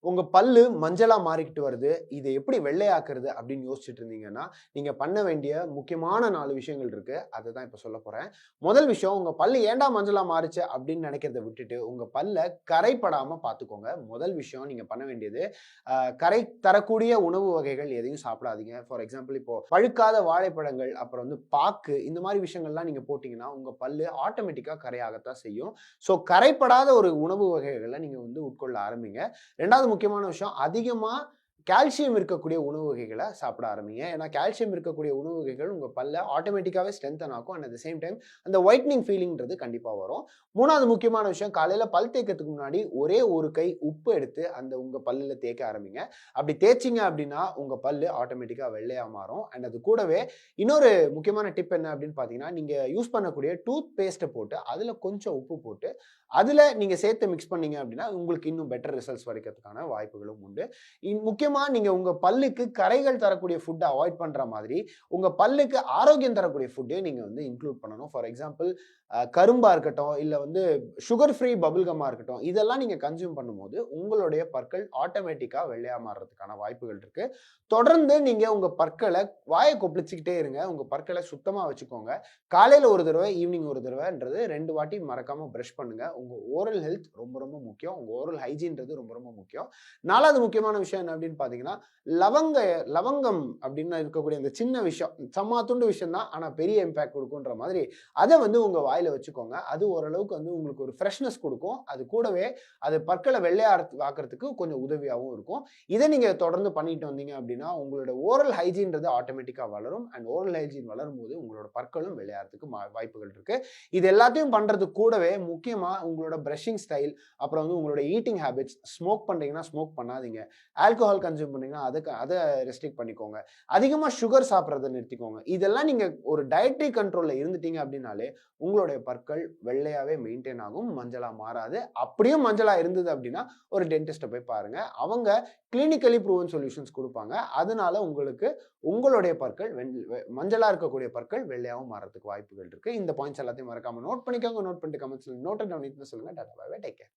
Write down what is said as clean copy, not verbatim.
உங்க பல்லு மஞ்சளா மாறிக்கிட்டு வருது. இத எப்படி வெள்ளையாக்குறது அப்படின்னு யோசிச்சுட்டு இருந்தீங்கன்னா, நீங்க பண்ண வேண்டிய முக்கியமான 4 விஷயங்கள் இருக்கு. அததான் இப்ப சொல்லப் போறேன். முதல் விஷயம், உங்க பல்லு ஏன்டா மஞ்சளா மாறுச்சு அப்படின்னு நெனைக்கிறத விட்டுட்டு, உங்க பல்ல கரைபடாம பாத்துக்கோங்க. முதல் விஷயம் நீங்க பண்ண வேண்டியது, அ கரை தரக்கூடிய உணவு வகைகள் எதையும் சாப்பிடாதீங்க. ஃபார் எக்ஸாம்பிள் இப்போ பழுக்காத வாழைப்பழங்கள், அப்புறம் வந்து பாக்கு இந்த மாரி விஷயங்கள்லாம் நீங்க போட்டீங்கன்னா, உங்க பல்லு ஆட்டோமேட்டிக்கா கரையாகத்தான் செய்யும். ஸோ கரைப்படாத ஒரு உணவு வகைகள நீங்க வந்து உட்கொள்ள ஆரம்பிங்க. 2வது முக்கியமான விஷயம், அதிகமா கால்சியம் இருக்கக்கூடிய உணவு வகைகள சாப்பிட ஆரம்பிங்க. ஏன்னா, கால்சியம் இருக்கக்கூடிய உணவு வகைகள் உங்க பல்ல ஆட்டோமேட்டிக்காவே ஸ்ட்ரெங்தன் ஆக்கும். அட் த சேம் டைம் அந்த ஒயிட்னிங் ஃபீலிங்ன்றது கண்டிப்பா வரும். 3வது முக்கியமான விஷயம், காலையில பல் தேய்க்கிறதுக்கு முன்னாடி ஒரே ஒரு கை உப்பு எடுத்து அந்த உங்க பல்லுல தேய்க்க ஆரம்பிங்க. அப்படி தேய்ச்சீங்க அப்படின்னா, உங்க பல்லு ஆட்டோமேட்டிக்கா வெள்ளையா மாறும். அண்ட் அது கூடவே இன்னொரு முக்கியமான டிப் என்ன அப்படின்னு பார்த்தீங்கன்னா, நீங்க யூஸ் பண்ணக்கூடிய டூத் பேஸ்ட்ட போட்டு, அதுல கொஞ்சம் உப்பு போட்டு, அதுல நீங்க சேர்த்து மிக்ஸ் பண்ணீங்க அப்படின்னா, உங்களுக்கு இன்னும் பெட்டர் ரிசல்ட்ஸ் கிடைக்கிறதுக்கான வாய்ப்புகளும் உண்டு. முக்கியமா நீங்க உங்க பல்லுக்கு கரைகள் தரக்கூடிய ஃபுட்ட அவாய்ட் பண்ற மாதிரி, உங்க பல்லுக்கு ஆரோக்கியம் தரக்கூடிய ஃபுட்டையும் நீங்க வந்து இன்க்ளூட் பண்ணணும். ஃபார் எக்ஸாம்பிள் கரும்பா இருக்கட்டும், இல்ல வந்து சுகர் ஃப்ரீ பபிள் கம்மா இருக்கட்டும், இதெல்லாம் நீங்க கன்சியூம் பண்ணும்போது, உங்களுடைய பற்கள் ஆட்டோமேட்டிக்கா வெள்ளையா மாறுறதுக்கான வாய்ப்புகள் இருக்கு. தொடர்ந்து நீங்க உங்க பற்கள வாய கொப்பளிச்சுக்கிட்டே இருங்க. உங்க பற்கள சுத்தமா வச்சுக்கோங்க. காலையில ஒரு தடவ, ஈவினிங் ஒரு தடவன்றது 2 வாட்டி மறக்காம பிரஷ் பண்ணுங்க. உங்க ஓரல் ஹெல்த் ரொம்ப ரொம்ப முக்கியம். உங்க ஓரல் ஹைஜீன்றது ரொம்ப ரொம்ப முக்கியம். 4வது முக்கியமான விஷயம் என்ன அப்படின்னு பார்த்தீங்கன்னா, லவங்க லவங்கம் அப்படின்னு இருக்கக்கூடிய அந்த சின்ன விஷயம். சம்மா துண்டு விஷயம் தான். ஆனா பெரிய இம்பாக்ட் குடுக்குன்ற மாதிரி, அத வந்து உங்க வாயில வச்சுக்கோங்க. அது ஓரளவுக்கு வந்து உங்களுக்கு ஒரு ஃப்ரெஷ்னஸ் குடுக்கும். அது கூடவே அது பற்கள வெள்ளையா ஆக்குறதுக்கு கொஞ்சம் உதவியாவும் இருக்கும். இத நீங்க தொடர்ந்து பண்ணிட்டு வந்தீங்க அப்படின்னா, உங்களோட ஓரல் ஹைஜீன்றது ஆட்டோமேட்டிக்கா வளரும். அண்ட் ஓரல் ஹைஜீன் வளரும்போது உங்களோட பற்களும் வெள்ளையாறதுக்கு வாய்ப்புகள் இருக்கு. இது எல்லாத்தையும் பண்றதுக்கு கூடவே முக்கியமா உங்களோட பிரஷிங் ஸ்டைல், அப்புறம் வந்து உங்களோட ஈட்டிங் ஹேபிட்ஸ், ஸ்மோக் பண்றீங்கன்னா ஸ்மோக் பண்ணாதீங்க. ஆல்கோஹால் கன்சியூம் பண்ணீங்கன்னா அத ரெஸ்ட்ரிக்ட் பண்ணிக்கோங்க. அதிகமா சுகர் சாப்பிடுறத நிறுத்திக்கோங்க. இதெல்லாம் நீங்க ஒரு டயட்ரி கண்ட்ரோல்ல இருந்துட்டீங்க அப்படின்னாலே, உங்களுடைய பற்கள் வெள்ளையாவே மெயின்டெயின் ஆகும். மஞ்சளா மாறாது. அப்படியும் மஞ்சளா இருந்தது அப்படின்னா, ஒரு டென்டிஸ்ட்ட போய் பாருங்க. அவங்க கிளினிக்கலி ப்ரூவன் சொல்யூஷன்ஸ் குடுப்பாங்க. அதனால உங்களுக்கு உங்களுடைய பற்கள் மஞ்சளா இருக்கக்கூடிய பற்கள் வெள்ளையாவும் மாறதுக்கு வாய்ப்புகள் இருக்கு. இந்த பாயிண்ட்ஸ் எல்லாத்தையும் மறக்காம நோட் பண்ணிக்கோங்க. நோட் பண்ணிட்டு கமெண்ட்ஸ்ல நோட்டட் டவுன் சொல்லுங்க. Tata bye bye. Take care.